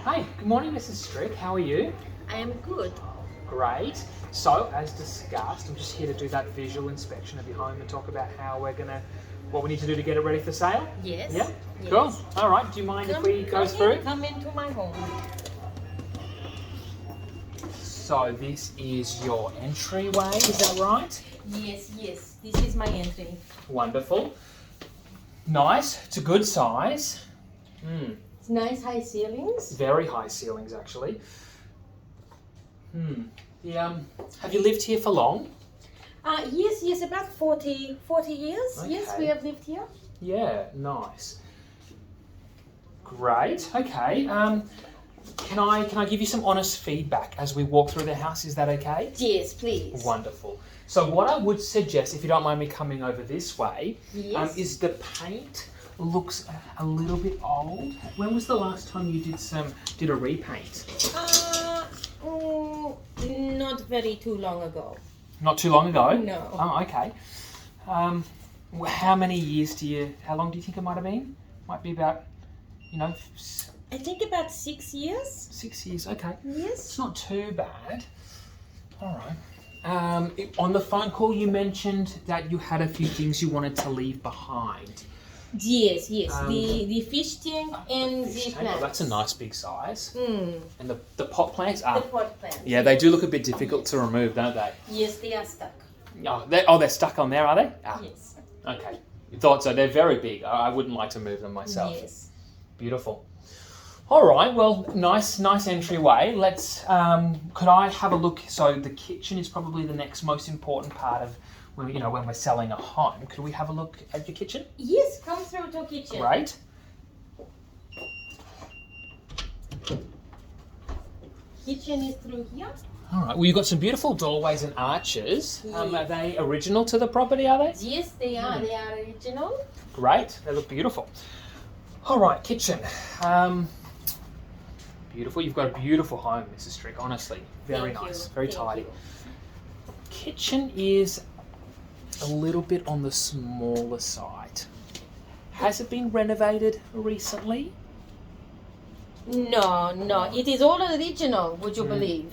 Hi, good morning, Mrs. Strick. How are you? I am good. Great. So, as discussed, I'm just here to do that visual inspection of your home and talk about how what we need to do to get it ready for sale. Yes. Yeah? Yes. Cool. All right. Do you mind if we go through? Come into my home. So, this is your entryway, is that right? Yes. This is my entry. Wonderful. Nice. It's a good size. It's nice high ceilings. Very high ceilings, actually. Have you lived here for long? Yes, about 40 years. Okay. Yes, we have lived here. Yeah, nice. Great. Okay. Can I give you some honest feedback as we walk through the house? Is that okay? Yes, please. Wonderful. So what I would suggest, if you don't mind me coming over this way, Yes. is the paint looks a little bit old. When was the last time you did a repaint? Not very too long ago. Not too long ago? No. Oh, okay. How long do you think it might have been? Might be about, I think about 6 years. 6 years. Okay. Yes. It's not too bad. All right. On the phone call, you mentioned that you had a few things you wanted to leave behind. Yes. The fish tank and Fish the tank, plants. that's a nice big size. Mm. And the pot plants The are. pot plants. Yeah, they do look a bit difficult to remove, don't they? Yes, they are stuck. They're stuck on there, are they? Ah, Yes. okay. You thought so. They're very big. I wouldn't like to move them myself. Yes. Beautiful. All right. Well, nice entryway. Let's. Could I have a look? So the kitchen is probably the next most important part of when we're selling a home. Could we have a look at your kitchen? Yes, come through to kitchen. Great. Kitchen is through here. All right. Well, you've got some beautiful doorways and arches. Are Yes. they original to the property? Are they? Yes, they are. They are original. Great. They look beautiful. All right. Kitchen. Beautiful. You've got a beautiful home, Mrs. Strick. Honestly, very Thank nice. you. Very Thank tidy. you. Kitchen is a little bit on the smaller side. Has it been renovated recently? No. It is all original, would you believe?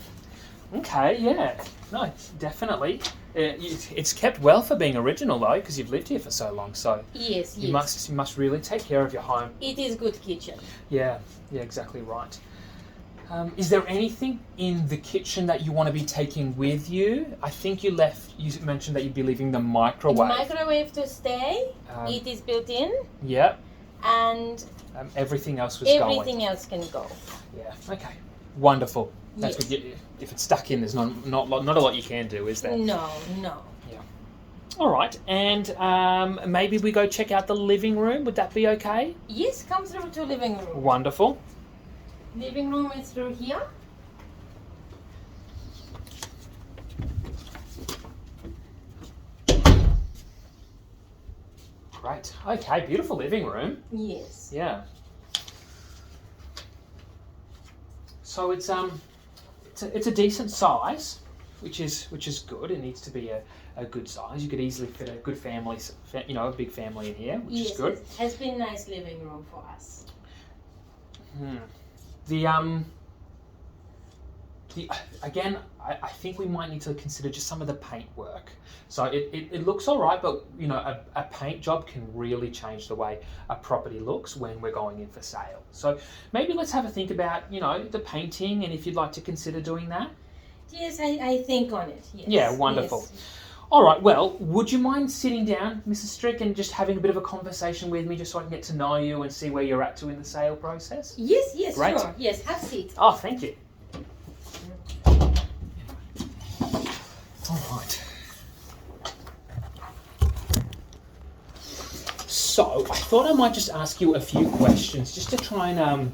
Okay, yeah. No, definitely. It's kept well for being original though, because you've lived here for so long. So Yes. you must really take care of your home. It is good kitchen. Yeah, exactly right. Is there anything in the kitchen that you want to be taking with you? I think you mentioned that you'd be leaving the microwave. Microwave to stay. Um, It is built in, Yeah. and Everything else was going. everything else can go. Yeah. Okay. Wonderful. That's Yes. good. If it's stuck in, there's not a lot you can do, is there? No. All right. And maybe we go check out the living room. Would that be okay? Yes, come through to living room. Wonderful. Living room is through here. Great. Okay. Beautiful living room. Yes. Yeah. So it's a decent size, which is good. It needs to be a good size. You could easily fit a good family, a big family in here, which Yes, is good. it has been nice living room for us. Again, I think we might need to consider just some of the paint work. So it looks all right, but a paint job can really change the way a property looks when we're going in for sale. So maybe let's have a think about the painting, and if you'd like to consider doing that. Yes, I think on it. Yes. Yeah, wonderful. Yes. All right, well, would you mind sitting down, Mrs. Strick, and just having a bit of a conversation with me just so I can get to know you and see where you're at to in the sale process? Yes, Great. sure. Yes, have a seat. Oh, thank you. All right. So, I thought I might just ask you a few questions just to try and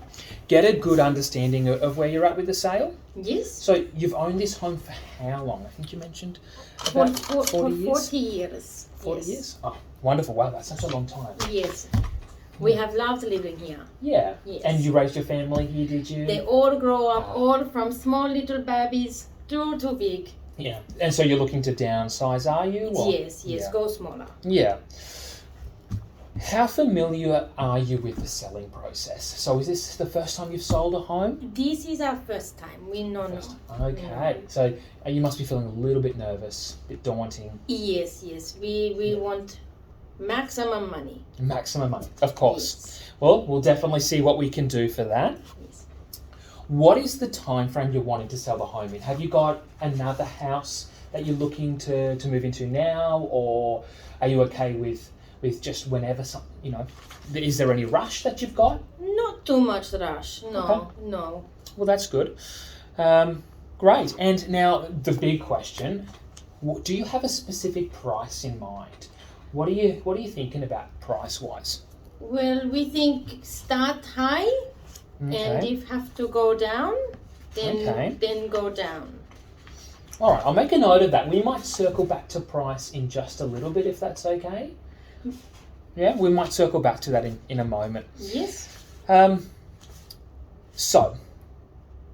get a good understanding of where you're at with the sale. Yes. So, you've owned this home for how long? I think you mentioned For about 40 years. 40 years. 40 yes. years? Oh, wonderful. Wow, that's such a long time. Yes. We have loved living here. Yeah. Yes. And you raised your family here, did you? They all grow up, all from small little babies to big. Yeah. And so you're looking to downsize, are you? Or- Yes, Yeah. go smaller. Yeah. How familiar are you with the selling process? So is this the first time you've sold a home? This is our first time. We know no. Okay, so you must be feeling a little bit nervous, a bit daunting. Yes. We want maximum money. Maximum money, of course. Yes. Well, we'll definitely see what we can do for that. Yes. What is the time frame you're wanting to sell the home in? Have you got another house that you're looking to move into now, or are you okay with just whenever is there any rush that you've got? Not too much rush. No, Okay. no. Well, that's good. Great. And now the big question: do you have a specific price in mind? What are you thinking about price wise? Well, we think start high, and if have to go down, then go down. All right, I'll make a note of that. We might circle back to price in just a little bit, if that's okay. Yeah, we might circle back to that in a moment. Yes. So,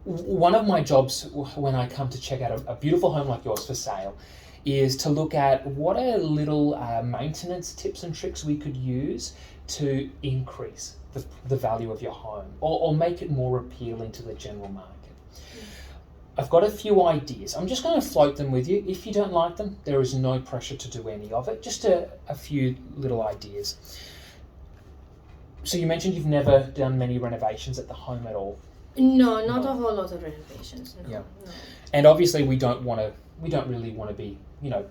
one of my jobs when I come to check out a beautiful home like yours for sale is to look at what are little maintenance tips and tricks we could use to increase the value of your home or make it more appealing to the general market. I've got a few ideas. I'm just going to float them with you. If you don't like them, there is no pressure to do any of it. Just a few little ideas. So you mentioned you've never done many renovations at the home at all. No, not a whole lot of renovations. No, Yeah. no. And obviously we don't really want to be,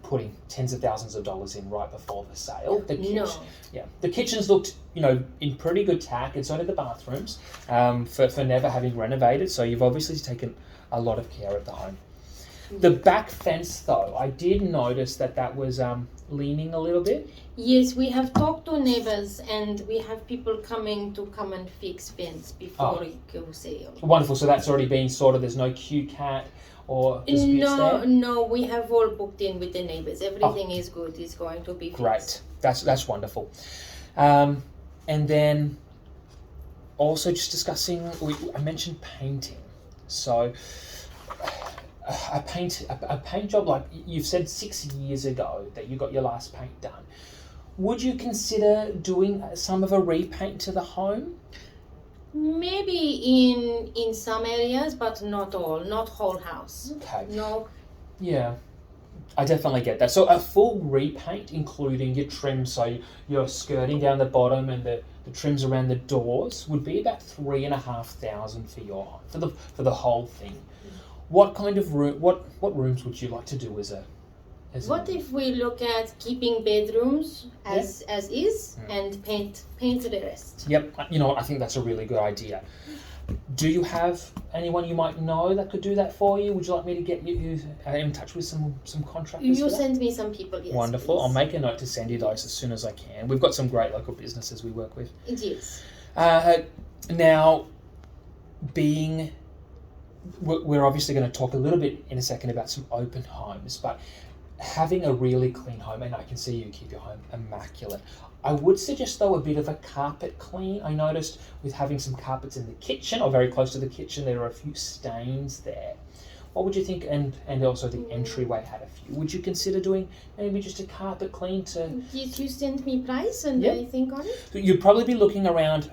putting tens of thousands of dollars in right before the sale. The kitchens looked, in pretty good tack, and so did the bathrooms, for never having renovated. So you've obviously taken a lot of care at the home. The back fence, though, I did notice that was leaning a little bit. Yes, we have talked to neighbors, and we have people coming to come and fix fence before it goes sale. Wonderful. So that's already been sorted. There's no QCAT or disputes there? No, we have all booked in with the neighbors. Everything is good. It's going to be fixed. Great. That's wonderful. And then also just discussing, I mentioned painting. So a paint job, like you've said 6 years ago that you got your last paint done. Would you consider doing some of a repaint to the home? Maybe in some areas, but not all, not whole house. Okay. No. Yeah, I definitely get that. So a full repaint, including your trim, so your skirting down the bottom and the trims around the doors, would be about $3,500 for your home, for the whole thing. What kind of room? What rooms would you like to do as if we look at keeping bedrooms as is and paint the rest? Yep, I think that's a really good idea. Do you have anyone you might know that could do that for you? Would you like me to get you in touch with some contractors? You send me some people, yes. Wonderful. Please. I'll make a note to send you those as soon as I can. We've got some great local businesses we work with. Yes. Now, we're obviously going to talk a little bit in a second about some open homes, but having a really clean home, and I can see you keep your home immaculate. I would suggest, though, a bit of a carpet clean. I noticed with having some carpets in the kitchen, or very close to the kitchen, there are a few stains there. What would you think? And also the entryway had a few. Would you consider doing maybe just a carpet clean to... Did you send me price and I think on it? You'd probably be looking around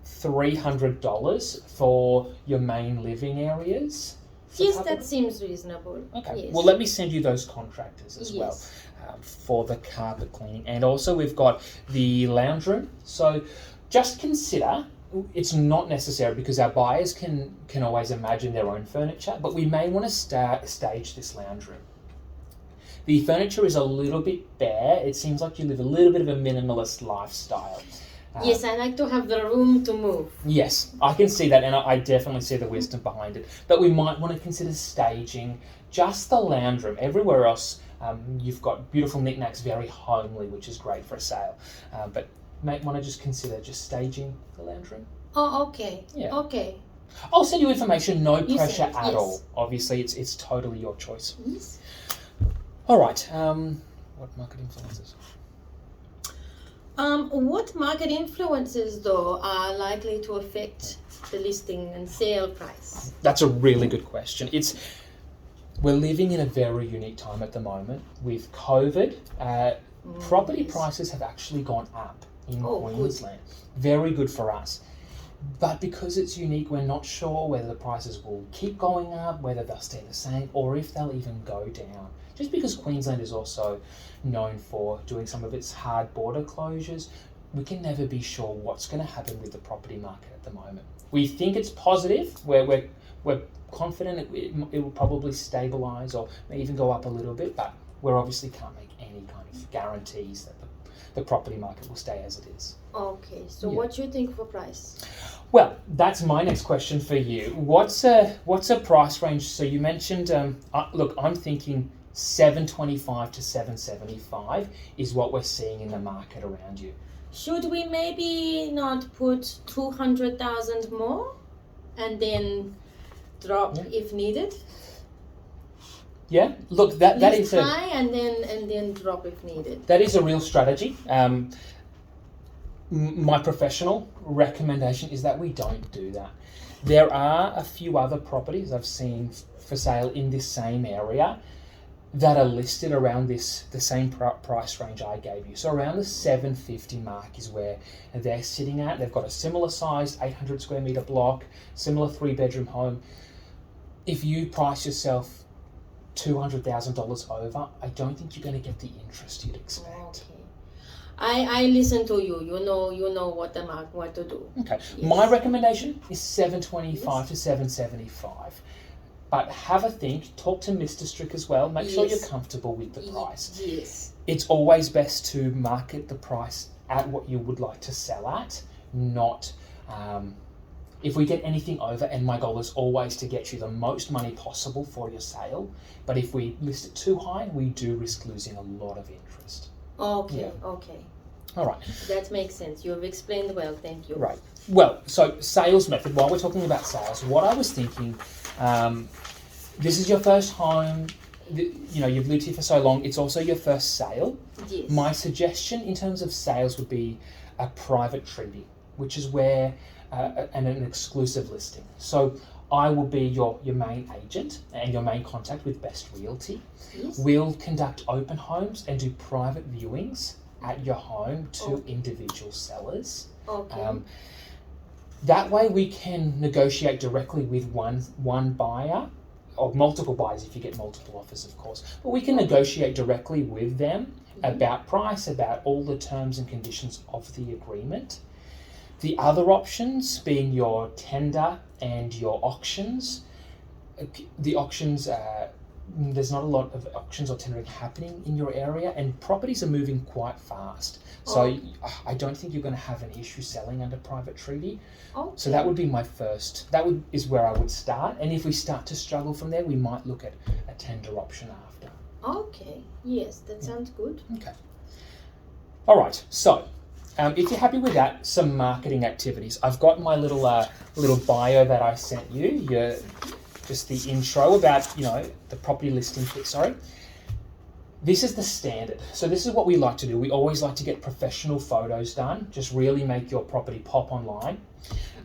$300 for your main living areas. Yes, that seems reasonable. Okay, yes. well, let me send you those contractors as well for the carpet cleaning. And also we've got the lounge room. So just consider, it's not necessary because our buyers can always imagine their own furniture, but we may want to stage this lounge room. The furniture is a little bit bare. It seems like you live a little bit of a minimalist lifestyle. Yes, I like to have the room to move. Yes, I can see that, and I definitely see the wisdom behind it. But we might want to consider staging just the lounge room. Everywhere else, you've got beautiful knickknacks, very homely, which is great for a sale. But might want to just consider just staging the lounge room. Oh, okay. Yeah. Okay. I'll send you information, no pressure at yes. all. Obviously, it's totally your choice. Yes. All right. What market influences? What market influences, though, are likely to affect the listing and sale price? That's a really good question. We're living in a very unique time at the moment with COVID. Property prices have actually gone up in Queensland. Good. Very good for us. But because it's unique, we're not sure whether the prices will keep going up, whether they'll stay the same, or if they'll even go down. Just because Queensland is also known for doing some of its hard border closures, we can never be sure what's going to happen with the property market at the moment. We think it's positive. We're confident it will probably stabilise or may even go up a little bit, but we obviously can't make any kind of guarantees that the property market will stay as it is. Okay, so what do you think for price? Well, that's my next question for you. What's a price range? So you mentioned, look, I'm thinking $725 to $775 is what we're seeing in the market around you. Should we maybe not put 200,000 more and then drop if needed? Yeah, look, that is high and then drop if needed. That is a real strategy. My professional recommendation is that we don't do that. There are a few other properties I've seen for sale in this same area that are listed around the same price range I gave you. So around the 750 mark is where they're sitting at. They've got a similar size, 800 square metre block, similar 3-bedroom home. If you price yourself $200,000 over, I don't think you're going to get the interest you'd expect. Okay. I listen to you. You know what to do. Okay. Yes. My recommendation is $725 to $775. But have a think, talk to Mr. Strick as well, make sure you're comfortable with the price. Yes. It's always best to market the price at what you would like to sell at, not if we get anything over, and my goal is always to get you the most money possible for your sale, but if we list it too high, we do risk losing a lot of interest. Okay, okay. All right. That makes sense. You've explained well, thank you. Right. Well, so sales method, while we're talking about sales, what I was thinking, this is your first home, you've lived here for so long, it's also your first sale. Yes. My suggestion in terms of sales would be a private treaty, which is where, and an exclusive listing. So I will be your main agent and your main contact with Best Realty. Yes. We'll conduct open homes and do private viewings at your home to individual sellers. Okay. That way we can negotiate directly with one buyer, or multiple buyers if you get multiple offers, of course. But we can negotiate directly with them about price, about all the terms and conditions of the agreement. The other options being your tender and your auctions. The auctions, there's not a lot of auctions or tendering happening in your area, and properties are moving quite fast. So I don't think you're going to have an issue selling under private treaty. Okay. So that would be my first. Is where I would start. And if we start to struggle from there, we might look at a tender option after. Okay. Yes, that sounds good. Okay. All right. So if you're happy with that, some marketing activities. I've got my little bio that I sent you. Just the intro about the property listing kit. Sorry. This is the standard. So this is what we like to do. We always like to get professional photos done. Just really make your property pop online.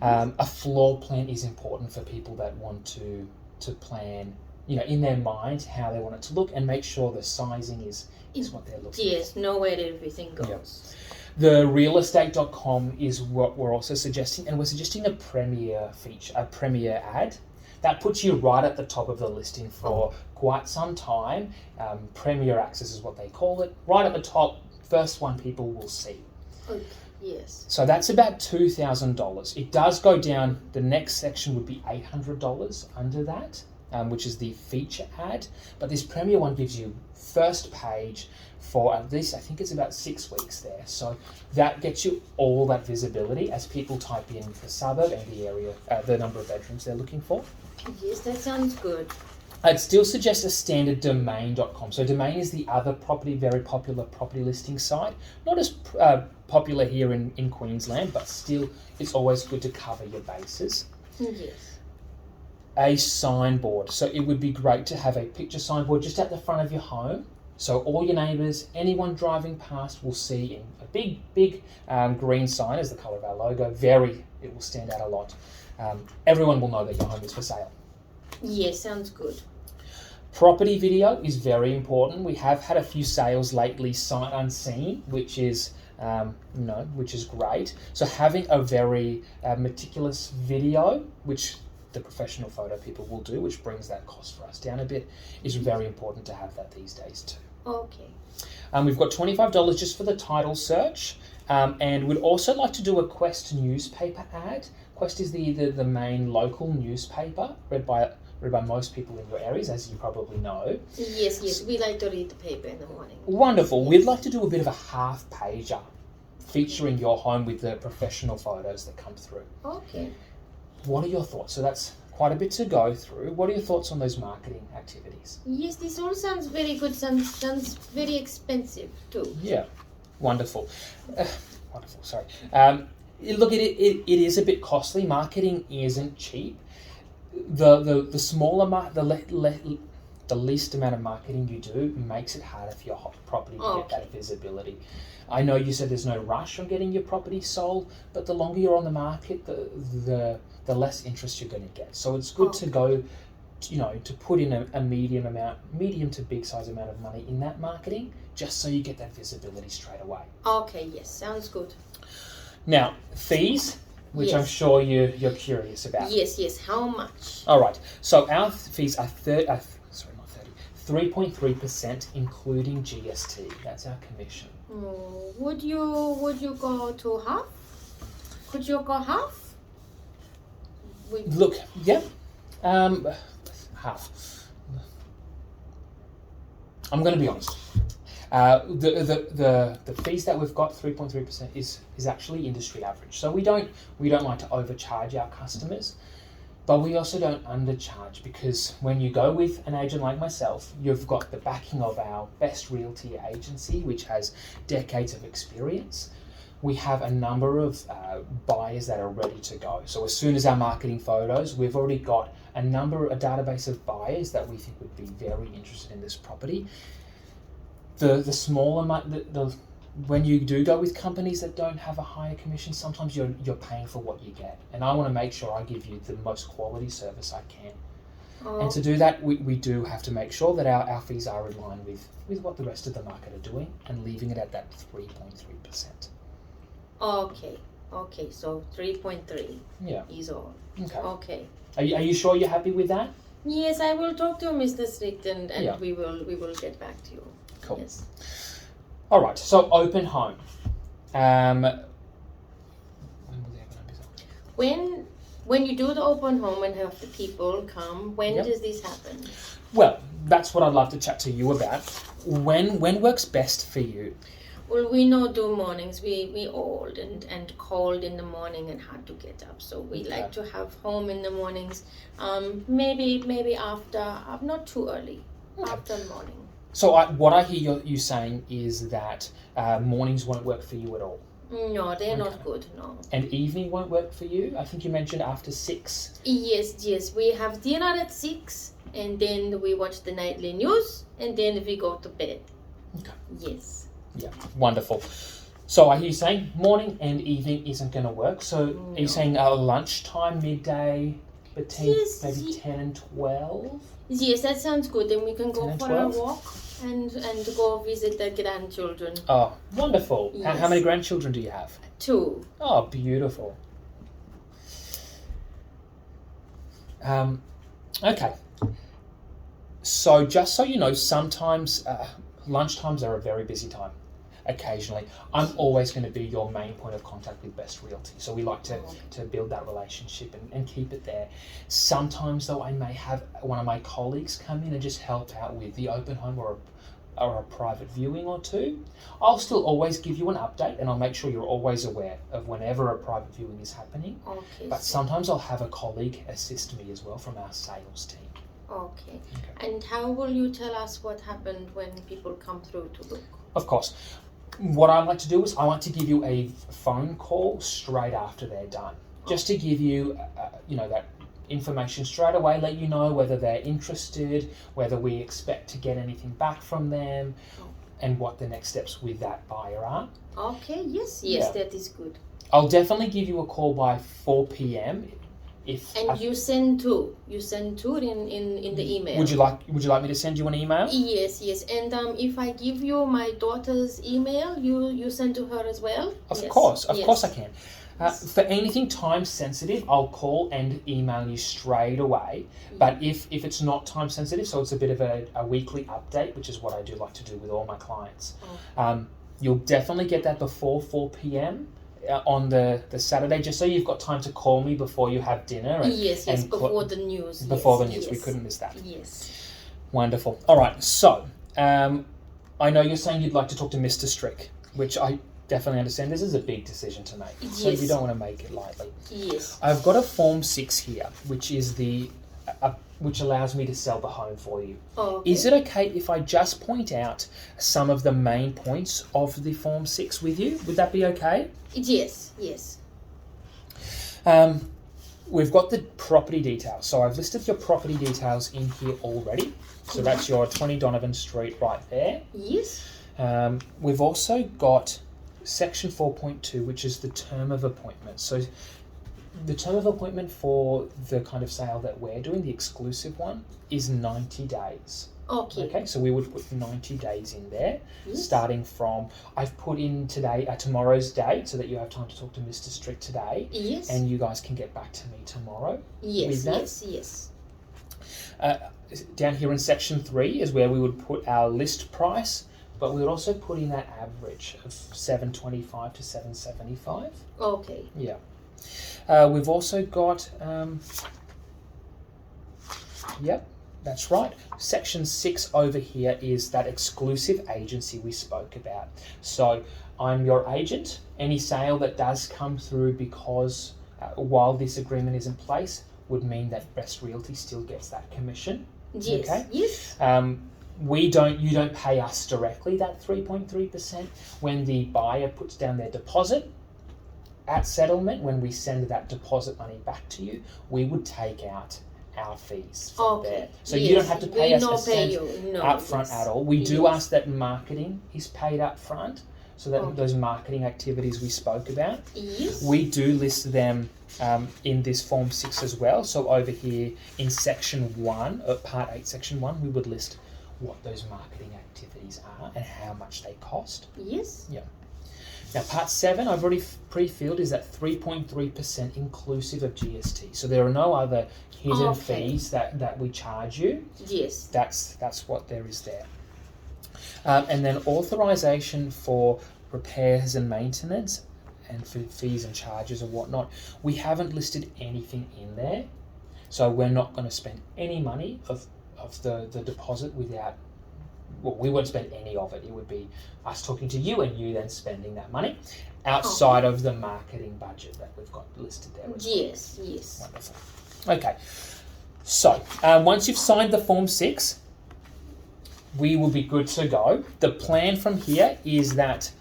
A floor plan is important for people that want to plan, in their mind how they want it to look, and make sure the sizing is what they're looking for. Yes, know where everything goes. Yep. The realestate.com is what we're also suggesting, and we're suggesting a premier feature, a premier ad. That puts you right at the top of the listing for quite some time. Premier access is what they call it. Right at the top, first one people will see. Okay. Yes. So that's about $2,000. It does go down. The next section would be $800 under that, which is the feature ad. But this premier one gives you first page for at least, I think it's about 6 weeks there. So that gets you all that visibility as people type in the suburb and the area, the number of bedrooms they're looking for. Yes, that sounds good. I'd still suggest a standard domain.com. So Domain is the other very popular property listing site. Not as popular here in Queensland, but still it's always good to cover your bases. Yes. A signboard. So it would be great to have a picture signboard just at the front of your home. So all your neighbours, anyone driving past will see in a big green sign as the colour of our logo. It will stand out a lot. Everyone will know that your home is for sale. Yes, sounds good. Property video is very important. We have had a few sales lately, sight unseen, which is which is great. So having a very meticulous video, which the professional photo people will do, which brings that cost for us down a bit, is very important to have that these days too. Okay. We've got $25 just for the title search, and we'd also like to do a Quest newspaper ad. Quest is the main local newspaper read by most people in your areas, as you probably know. Yes, we like to read the paper in the morning. Wonderful. We'd like to do a bit of a half-pager featuring your home with the professional photos that come through. Okay. What are your thoughts? So that's quite a bit to go through. What are your thoughts on those marketing activities? Yes, this all sounds very good. Sounds very expensive too. Yeah, wonderful. Wonderful. Sorry. Look, it is a bit costly. Marketing isn't cheap. The smaller the least amount of marketing you do makes it harder for your property to get that visibility. I know you said there's no rush on getting your property sold, but the longer you're on the market, the less interest you're going to get. So it's good to go, to put in a medium to big size amount of money in that marketing, just so you get that visibility straight away. Okay, yes, sounds good. Now, fees, which I'm sure you're curious about. Yes, how much? All right, so our fees are 3.3%, including GST. That's our commission. Would you go to half? Could you go half? Look, yeah, half. I'm going to be honest. The fees that we've got, 3.3%, is actually industry average. So we don't like to overcharge our customers, but we also don't undercharge, because when you go with an agent like myself, you've got the backing of our Best Realty agency, which has decades of experience. We have a number of buyers that are ready to go. So as soon as our marketing photos, we've already got a database of buyers that we think would be very interested in this property. The smaller when you do go with companies that don't have a higher commission, sometimes you're paying for what you get, and I want to make sure I give you the most quality service I can. And to do that, we do have to make sure that our fees are in line with what the rest of the market are doing, and leaving it at that 3.3%. Okay, so 3.3 is all. Okay. Are you sure you're happy with that? Yes, I will talk to Mr. Strict and we will get back to you. Cool. Yes. All right, so open home. When will the open home be? When you do the open home and have the people come, when does this happen? Well, that's what I'd love to chat to you about. When works best for you? Well, we not do mornings. We old and cold in the morning and hard to get up. So we like to have home in the mornings. Maybe after, not too early, after morning. So what I hear you saying is that mornings won't work for you at all. No, they're not good, no. And evening won't work for you? I think you mentioned after 6. Yes. We have dinner at 6 and then we watch the nightly news and then we go to bed. Okay. Yes. Yeah, wonderful. So I hear you saying morning and evening isn't going to work. So are you saying lunchtime, midday, between maybe 10 and 12? Yes, that sounds good. Then we can go for a walk and go visit the grandchildren. Oh, wonderful. Yes. How many grandchildren do you have? 2. Oh, beautiful. Okay. So just so you know, sometimes lunchtimes are a very busy time. Occasionally, I'm always going to be your main point of contact with Best Realty. So we like to build that relationship and keep it there. Sometimes though, I may have one of my colleagues come in and just help out with the open home or a private viewing or two. I'll still always give you an update and I'll make sure you're always aware of whenever a private viewing is happening. Okay. But sometimes I'll have a colleague assist me as well from our sales team. Okay. And how will you tell us what happened when people come through to look? Of course. What I like to do is I like to give you a phone call straight after they're done, just to give you, that information straight away, let you know whether they're interested, whether we expect to get anything back from them, and what the next steps with that buyer are. Okay, yes, that is good. I'll definitely give you a call by 4 p.m. And you send two in the email. Would you like me to send you an email? Yes. And if I give you my daughter's email, you send to her as well? Of course I can. For anything time sensitive, I'll call and email you straight away. But if it's not time sensitive, so it's a bit of a weekly update, which is what I do like to do with all my clients. You'll definitely get that before 4 p.m. On the Saturday, just so you've got time to call me before you have dinner. Before the news. Before the news, we couldn't miss that. Yes. Wonderful. All right, so I know you're saying you'd like to talk to Mr. Strick, which I definitely understand. This is a big decision to make, so you don't want to make it lightly. Yes. I've got a Form 6 here, which is which allows me to sell the home for you. Okay. Is it okay if I just point out some of the main points of the Form 6 with you? Would that be okay? Yes. We've got the property details. So I've listed your property details in here already. So that's your 20 Donovan Street right there. Yes. We've also got Section 4.2, which is the term of appointment. So the term of appointment for the kind of sale that we're doing, the exclusive one, is 90 days. Okay. So we would put 90 days in there, yes. Starting from, I've put in tomorrow's date so that you have time to talk to Mr. Strick today. Yes. And you guys can get back to me tomorrow. Yes, yes. Down here in Section 3 is where we would put our list price, but we would also put in that average of $725 to $775. Okay. Yeah. We've also got, that's right. Section 6 over here is that exclusive agency we spoke about. So I'm your agent. Any sale that does come through because while this agreement is in place would mean that Best Realty still gets that commission. Yes. Okay? Yes. You don't pay us directly that 3.3%. When the buyer puts down their deposit, at settlement, when we send that deposit money back to you, we would take out our fees from there. So you don't have to pay us a cent up front at all. We do ask that marketing is paid up front, so that those marketing activities we spoke about. Yes. We do list them in this Form 6 as well. So over here in Section 1, Part 8, Section 1, we would list what those marketing activities are and how much they cost. Yes. Yeah. Now, Part 7, I've already pre-filled, is at 3.3% inclusive of GST. So there are no other hidden fees that we charge you. Yes. That's what there is there. And then authorization for repairs and maintenance and for fees and charges and whatnot. We haven't listed anything in there. So we're not going to spend any money of the deposit without... Well, we won't spend any of it. It would be us talking to you and you then spending that money outside of the marketing budget that we've got listed there as well. Yes. Wonderful. Okay. So, once you've signed the Form 6, we will be good to go. The plan from here is that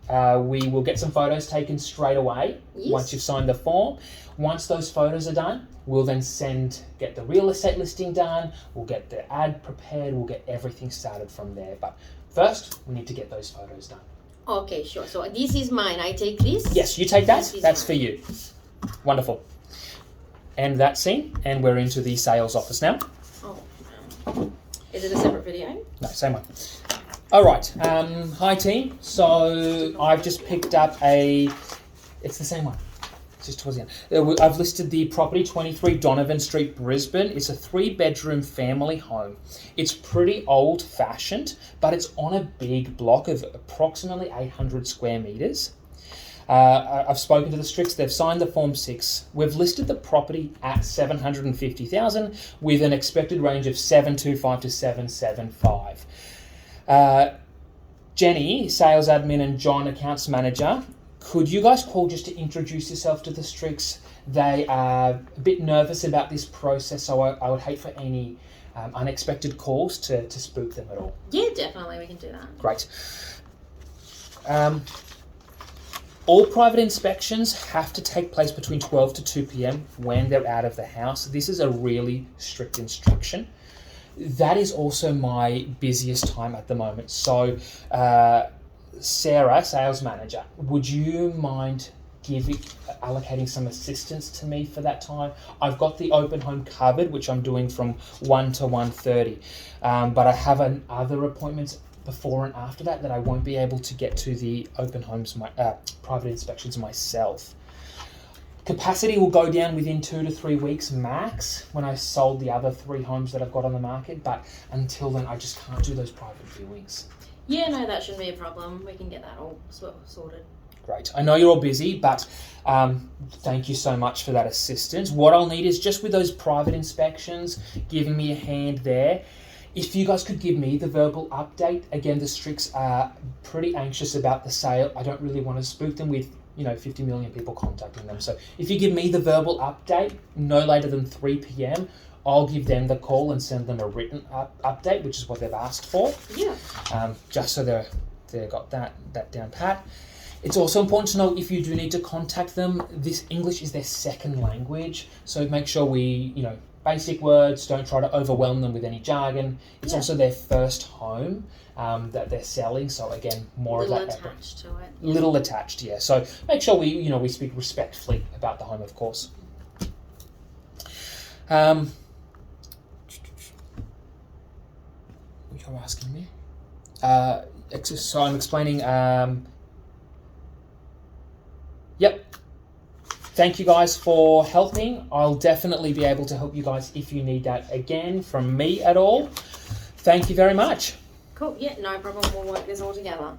we will get some photos taken straight away once you've signed the form. Once those photos are done, we'll then get the real estate listing done, we'll get the ad prepared, we'll get everything started from there. But first, we need to get those photos done. Okay, sure. So this is mine. I take this? Yes, you take that. That's mine. for you. Wonderful. End that scene, and we're into the sales office now. Oh. Is it a separate video? No, same one. All right. Hi, team. So I've just picked up it's the same one. Just towards the end. I've listed the property, 23 Donovan Street, Brisbane. It's a 3-bedroom family home. It's pretty old-fashioned, but it's on a big block of approximately 800 square metres. I've spoken to the Stricks. They've signed the Form 6. We've listed the property at $750,000 with an expected range of $725 to $775. Jenny, sales admin, and John, accounts manager, could you guys call just to introduce yourself to the Stricks? They are a bit nervous about this process, so I would hate for any unexpected calls to spook them at all. Yeah, definitely, we can do that. Great. All private inspections have to take place between 12 to 2 p.m. when they're out of the house. This is a really strict instruction. That is also my busiest time at the moment. So, Sarah, sales manager, would you mind allocating some assistance to me for that time. I've got the open home covered, which I'm doing from 1 to 1:30, but I have other appointments before and after that I won't be able to get to the open homes, private inspections myself. Capacity will go down within 2 to 3 weeks max when I sold the other 3 homes that I've got on the market, but until then I just can't do those private viewings. Yeah, no, that shouldn't be a problem. We can get that all sorted. Great. I know you're all busy, but thank you so much for that assistance. What I'll need is just with those private inspections, giving me a hand there. If you guys could give me the verbal update. Again, the Stricks are pretty anxious about the sale. I don't really want to spook them with 50 million people contacting them. So if you give me the verbal update no later than 3 p.m, I'll give them the call and send them a written update, which is what they've asked for. Yeah. Just so they've got that down pat. It's also important to know if you do need to contact them, this English is their second language. So make sure we, basic words, don't try to overwhelm them with any jargon. It's also their first home that they're selling. So again, more of that. Little attached to it. Little attached, yeah. So make sure we speak respectfully about the home, of course. You're asking me? So I'm explaining. Yep. Thank you guys for helping. I'll definitely be able to help you guys if you need that again from me at all. Thank you very much. Cool. Yeah, no problem. We'll work this all together.